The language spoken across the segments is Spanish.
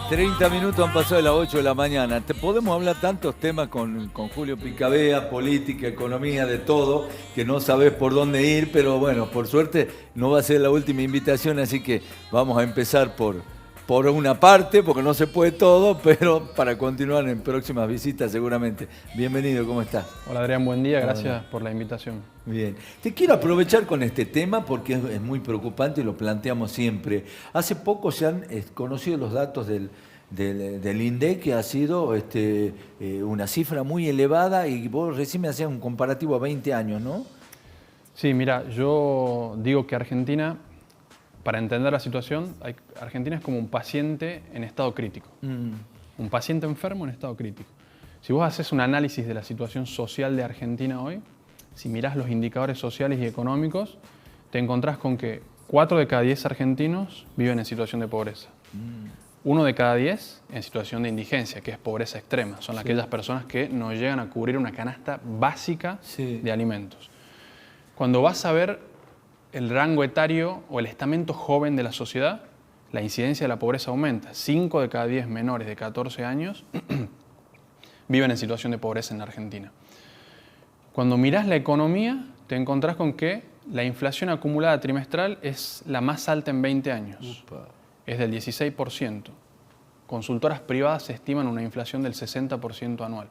30 minutos han pasado de las 8 de la mañana. Podemos hablar tantos temas con Julio Picabea, política, economía, de todo, que no sabes por dónde ir, pero bueno, por suerte no va a ser la última invitación, así que vamos a empezar por una parte, porque no se puede todo, pero para continuar en próximas visitas seguramente. Bienvenido, ¿cómo estás? Hola Adrián, buen día, gracias Hola. por la invitación. Bien, te quiero aprovechar con este tema porque es muy preocupante y lo planteamos siempre. Hace poco se han conocido los datos del INDEC, que ha sido una cifra muy elevada, y vos recién me hacías un comparativo a 20 años, ¿no? Sí, mira, yo digo que Argentina, para entender la situación, Argentina es como un paciente en estado crítico. Un paciente enfermo en estado crítico. Si vos haces un análisis de la situación social de Argentina hoy, si mirás los indicadores sociales y económicos, te encontrás con que 4 de cada 10 argentinos viven en situación de pobreza. 1 de cada 10 en situación de indigencia, que es pobreza extrema. Son aquellas personas que no llegan a cubrir una canasta básica de alimentos. Cuando vas a ver el rango etario o el estamento joven de la sociedad, la incidencia de la pobreza aumenta. 5 de cada 10 menores de 14 años viven en situación de pobreza en la Argentina. Cuando mirás la economía, te encontrás con que la inflación acumulada trimestral es la más alta en 20 años. Es del 16%. Consultoras privadas estiman una inflación del 60% anual.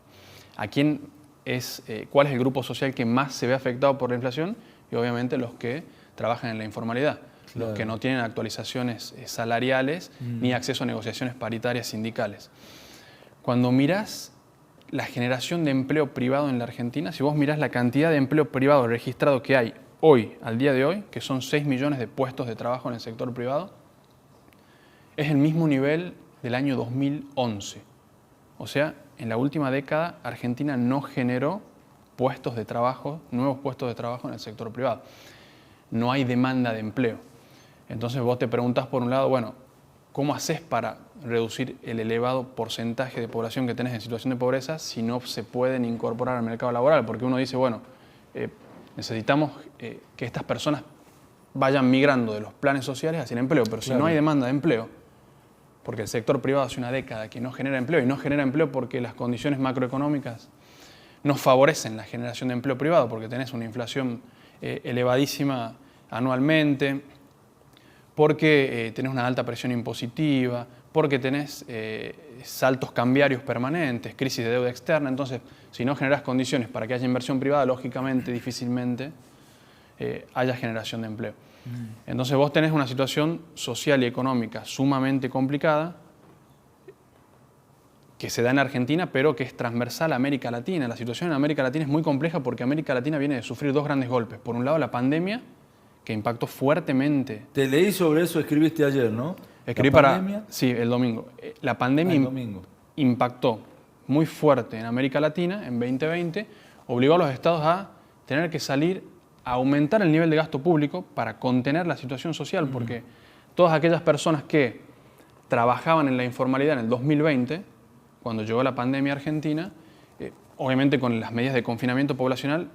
¿Cuál es el grupo social que más se ve afectado por la inflación? Y obviamente los que trabajan en la informalidad, claro, los que no tienen actualizaciones salariales ni acceso a negociaciones paritarias sindicales. Cuando mirás la generación de empleo privado en la Argentina, si vos mirás la cantidad de empleo privado registrado que hay hoy, al día de hoy, que son 6 millones de puestos de trabajo en el sector privado, es el mismo nivel del año 2011. O sea, en la última década Argentina no generó puestos de trabajo, nuevos puestos de trabajo en el sector privado. No hay demanda de empleo. Entonces vos te preguntás por un lado, bueno, ¿cómo haces para reducir el elevado porcentaje de población que tenés en situación de pobreza si no se pueden incorporar al mercado laboral? Porque uno dice, bueno, necesitamos que estas personas vayan migrando de los planes sociales hacia el empleo, pero si no hay demanda de empleo, porque el sector privado hace una década que no genera empleo, y no genera empleo porque las condiciones macroeconómicas no favorecen la generación de empleo privado, porque tenés una inflación elevadísima anualmente, porque tenés una alta presión impositiva, porque tenés saltos cambiarios permanentes, crisis de deuda externa. Entonces, si no generás condiciones para que haya inversión privada, lógicamente, difícilmente haya generación de empleo. Entonces vos tenés una situación social y económica sumamente complicada que se da en Argentina, pero que es transversal a América Latina. La situación en América Latina es muy compleja porque América Latina viene de sufrir 2 grandes golpes. Por un lado, la pandemia, que impactó fuertemente. Te leí sobre eso, escribiste ayer, ¿no? Escribí sí, el domingo. La pandemia impactó muy fuerte en América Latina en 2020, obligó a los estados a tener que salir a aumentar el nivel de gasto público para contener la situación social, porque todas aquellas personas que trabajaban en la informalidad en el 2020, cuando llegó la pandemia a Argentina, obviamente con las medidas de confinamiento poblacional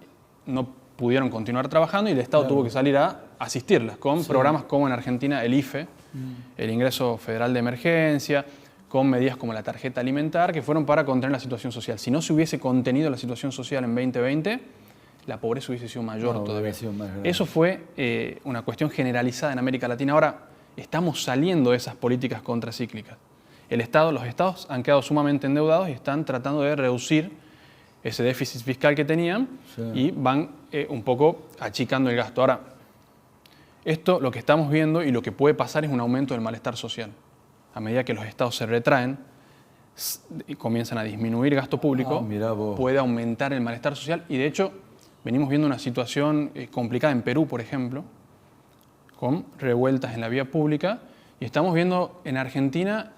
no pudieron continuar trabajando y el Estado tuvo que salir a asistirlas con programas como en Argentina el IFE, el Ingreso Federal de Emergencia, con medidas como la tarjeta alimentar, que fueron para contener la situación social. Si no se hubiese contenido la situación social en 2020, la pobreza hubiese sido mayor todavía. Eso fue una cuestión generalizada en América Latina. Ahora estamos saliendo de esas políticas contracíclicas. Los estados han quedado sumamente endeudados y están tratando de reducir ese déficit fiscal que tenían y van un poco achicando el gasto. Ahora, esto lo que estamos viendo y lo que puede pasar es un aumento del malestar social. A medida que los estados se retraen y comienzan a disminuir gasto público, puede aumentar el malestar social y de hecho venimos viendo una situación complicada en Perú, por ejemplo, con revueltas en la vía pública, y estamos viendo en Argentina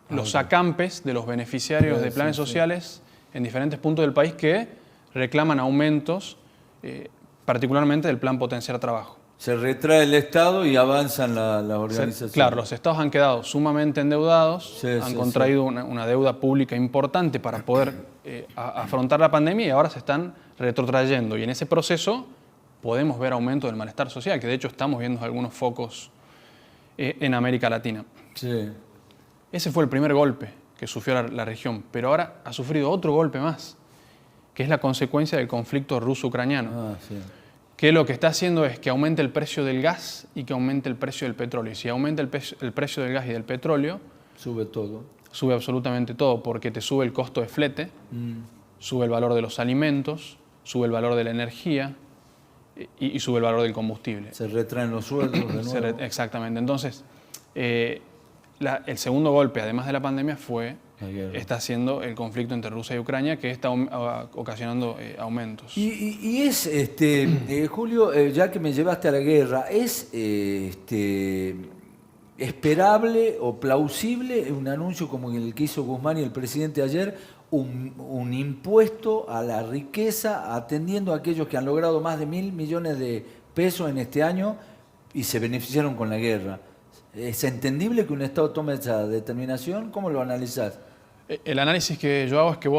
los acampes de los beneficiarios de planes sociales en diferentes puntos del país que reclaman aumentos, particularmente del plan Potenciar Trabajo. Se retrae el Estado y avanzan las organizaciones. Claro, los estados han quedado sumamente endeudados, han contraído una deuda pública importante para poder afrontar la pandemia y ahora se están retrotrayendo. Y en ese proceso podemos ver aumento del malestar social, que de hecho estamos viendo algunos focos en América Latina. Sí. Ese fue el primer golpe que sufrió la región, pero ahora ha sufrido otro golpe más, que es la consecuencia del conflicto ruso-ucraniano, Sí. que lo que está haciendo es que aumente el precio del gas y que aumente el precio del petróleo. Y si aumenta el precio del gas y del petróleo, sube todo. Sube absolutamente todo, porque te sube el costo de flete, sube el valor de los alimentos, sube el valor de la energía y sube el valor del combustible. Se retraen los sueldos de nuevo. Exactamente. Entonces, el segundo golpe, además de la pandemia, está siendo el conflicto entre Rusia y Ucrania, que está ocasionando aumentos. Y es, Julio, ya que me llevaste a la guerra, ¿es esperable o plausible un anuncio como el que hizo Guzmán y el presidente ayer, un impuesto a la riqueza atendiendo a aquellos que han logrado más de 1.000 millones de pesos en este año y se beneficiaron con la guerra? ¿Es entendible que un Estado tome esa determinación? ¿Cómo lo analizás? El análisis que yo hago es que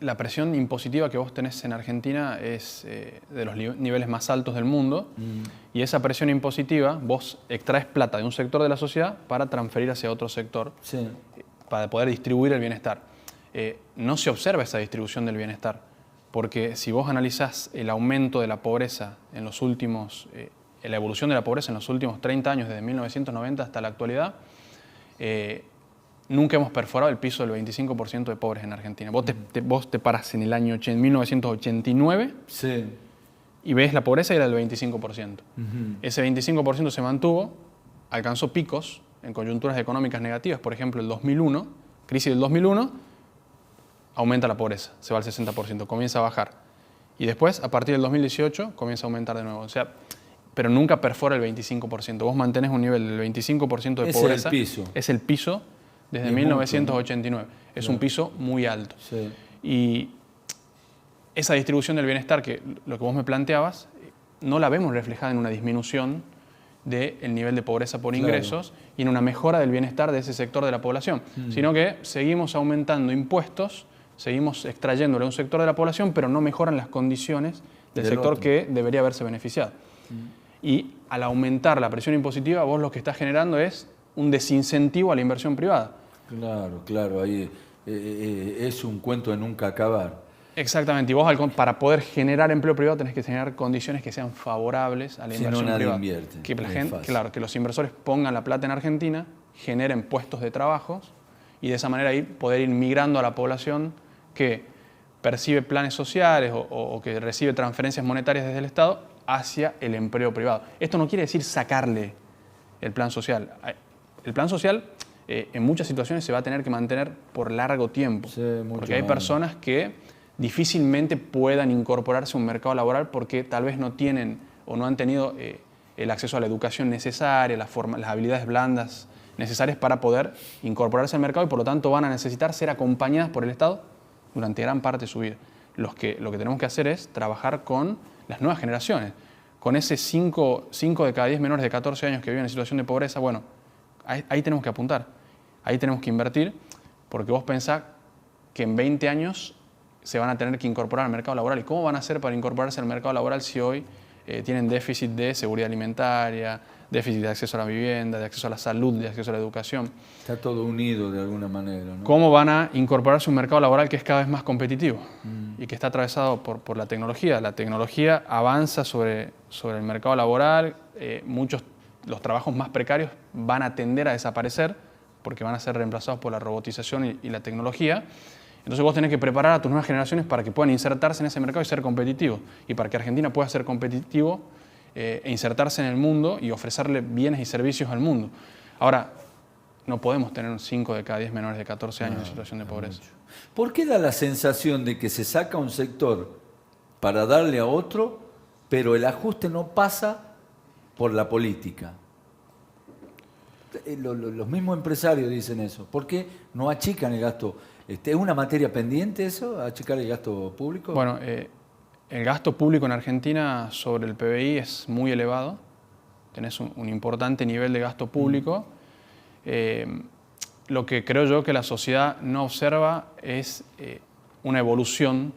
la presión impositiva que vos tenés en Argentina es de los niveles más altos del mundo, y esa presión impositiva, vos extraes plata de un sector de la sociedad para transferir hacia otro sector, para poder distribuir el bienestar. No se observa esa distribución del bienestar, porque si vos analizás el aumento de la pobreza en los últimos, la evolución de la pobreza en los últimos 30 años, desde 1990 hasta la actualidad, nunca hemos perforado el piso del 25% de pobres en Argentina. Vos te parás en el año 1989 y ves la pobreza y era del 25%. Ese 25% se mantuvo, alcanzó picos en coyunturas económicas negativas. Por ejemplo, el 2001, crisis del 2001, aumenta la pobreza, se va al 60%, comienza a bajar. Y después, a partir del 2018, comienza a aumentar de nuevo. O sea, pero nunca perfora el 25%. Vos mantenés un nivel del 25% de pobreza. Es el piso. Es el piso desde 1989. Es un piso muy alto. Y esa distribución del bienestar, que lo que vos me planteabas, no la vemos reflejada en una disminución del nivel de pobreza por ingresos y en una mejora del bienestar de ese sector de la población, sino que seguimos aumentando impuestos, seguimos extrayéndole a un sector de la población, pero no mejoran las condiciones del sector otro que debería haberse beneficiado. Y al aumentar la presión impositiva, vos lo que estás generando es un desincentivo a la inversión privada. Claro, ahí es un cuento de nunca acabar. Exactamente, y vos para poder generar empleo privado tenés que generar condiciones que sean favorables a la inversión privada. Invierte. Que la gente, que los inversores pongan la plata en Argentina, generen puestos de trabajo y de esa manera poder ir migrando a la población que percibe planes sociales o que recibe transferencias monetarias desde el Estado hacia el empleo privado. Esto no quiere decir sacarle el plan social. El plan social en muchas situaciones se va a tener que mantener por largo tiempo, porque hay personas que difícilmente puedan incorporarse a un mercado laboral porque tal vez no tienen o no han tenido el acceso a la educación necesaria, las habilidades blandas necesarias para poder incorporarse al mercado y por lo tanto van a necesitar ser acompañadas por el Estado durante gran parte de su vida. Lo que tenemos que hacer es trabajar con las nuevas generaciones, con ese 5 de cada 10 menores de 14 años que viven en situación de pobreza. Bueno, ahí tenemos que apuntar, ahí tenemos que invertir, porque vos pensás que en 20 años se van a tener que incorporar al mercado laboral. ¿Y cómo van a hacer para incorporarse al mercado laboral si hoy tienen déficit de seguridad alimentaria, déficit de acceso a la vivienda, de acceso a la salud, de acceso a la educación? Está todo unido de alguna manera, ¿no? ¿Cómo van a incorporarse a un mercado laboral que es cada vez más competitivo y que está atravesado por la tecnología? La tecnología avanza sobre el mercado laboral, los trabajos más precarios van a tender a desaparecer porque van a ser reemplazados por la robotización y la tecnología. Entonces vos tenés que preparar a tus nuevas generaciones para que puedan insertarse en ese mercado y ser competitivos. Y para que Argentina pueda ser competitivo e insertarse en el mundo y ofrecerle bienes y servicios al mundo. Ahora, no podemos tener 5 de cada 10 menores de 14 años en situación de pobreza. ¿Por qué da la sensación de que se saca un sector para darle a otro, pero el ajuste no pasa por la política? Los mismos empresarios dicen eso. ¿Por qué no achican el gasto? ¿Es una materia pendiente eso, achicar el gasto público? Bueno, el gasto público en Argentina sobre el PBI es muy elevado. Tenés un importante nivel de gasto público. Lo que creo yo que la sociedad no observa es una evolución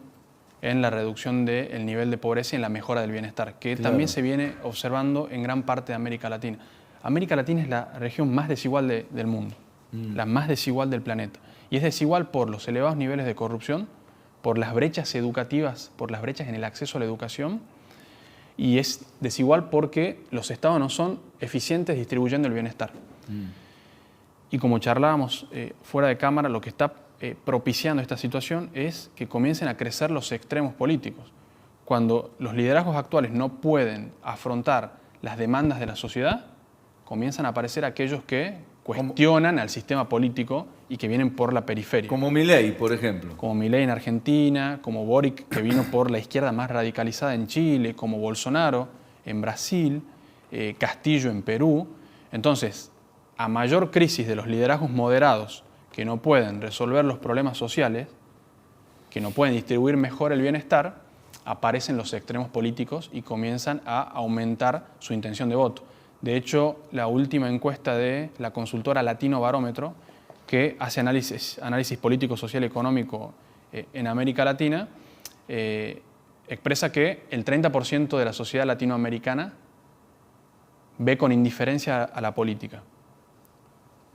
en la reducción del nivel de pobreza y en la mejora del bienestar, que también se viene observando en gran parte de América Latina. América Latina es la región más desigual del mundo. la más desigual del planeta. Y es desigual por los elevados niveles de corrupción, por las brechas educativas, por las brechas en el acceso a la educación, y es desigual porque los estados no son eficientes distribuyendo el bienestar. Y como charlábamos fuera de cámara, lo que está propiciando esta situación es que comiencen a crecer los extremos políticos. Cuando los liderazgos actuales no pueden afrontar las demandas de la sociedad, comienzan a aparecer aquellos que cuestionan al sistema político y que vienen por la periferia. Como Milei, por ejemplo. Como Milei en Argentina, como Boric, que vino por la izquierda más radicalizada en Chile, como Bolsonaro en Brasil, Castillo en Perú. Entonces, a mayor crisis de los liderazgos moderados que no pueden resolver los problemas sociales, que no pueden distribuir mejor el bienestar, aparecen los extremos políticos y comienzan a aumentar su intención de voto. De hecho, la última encuesta de la consultora Latino Barómetro, que hace análisis político, social y económico en América Latina, expresa que el 30% de la sociedad latinoamericana ve con indiferencia a la política.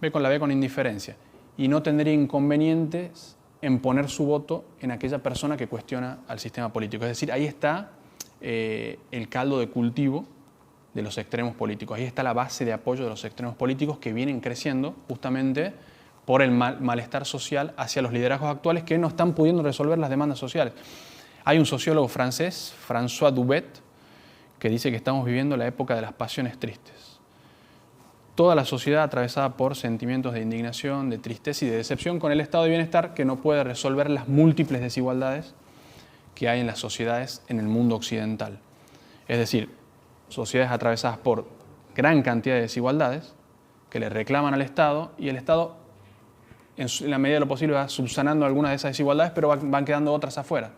Ve con indiferencia y no tendría inconvenientes en poner su voto en aquella persona que cuestiona al sistema político. Es decir, ahí está el caldo de cultivo de los extremos políticos. Ahí está la base de apoyo de los extremos políticos que vienen creciendo justamente por el malestar social hacia los liderazgos actuales que no están pudiendo resolver las demandas sociales. Hay un sociólogo francés, François Dubet, que dice que estamos viviendo la época de las pasiones tristes. Toda la sociedad atravesada por sentimientos de indignación, de tristeza y de decepción con el estado de bienestar que no puede resolver las múltiples desigualdades que hay en las sociedades en el mundo occidental. Es decir, sociedades atravesadas por gran cantidad de desigualdades que le reclaman al Estado y el Estado, en la medida de lo posible, va subsanando algunas de esas desigualdades, pero van quedando otras afuera.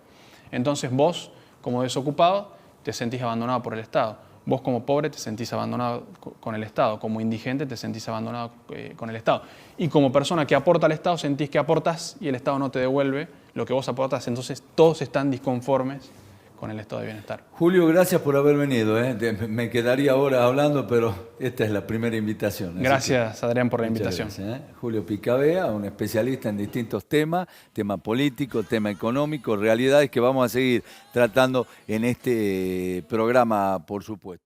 Entonces vos, como desocupado, te sentís abandonado por el Estado. Vos como pobre te sentís abandonado con el Estado. Como indigente te sentís abandonado con el Estado. Y como persona que aporta al Estado, sentís que aportas y el Estado no te devuelve lo que vos aportas. Entonces todos están disconformes con el estado de bienestar. Julio, gracias por haber venido. Me quedaría horas hablando, pero esta es la primera invitación. Gracias, Adrián, por la invitación. Gracias. Julio Picabea, un especialista en distintos temas, tema político, tema económico, realidades que vamos a seguir tratando en este programa, por supuesto.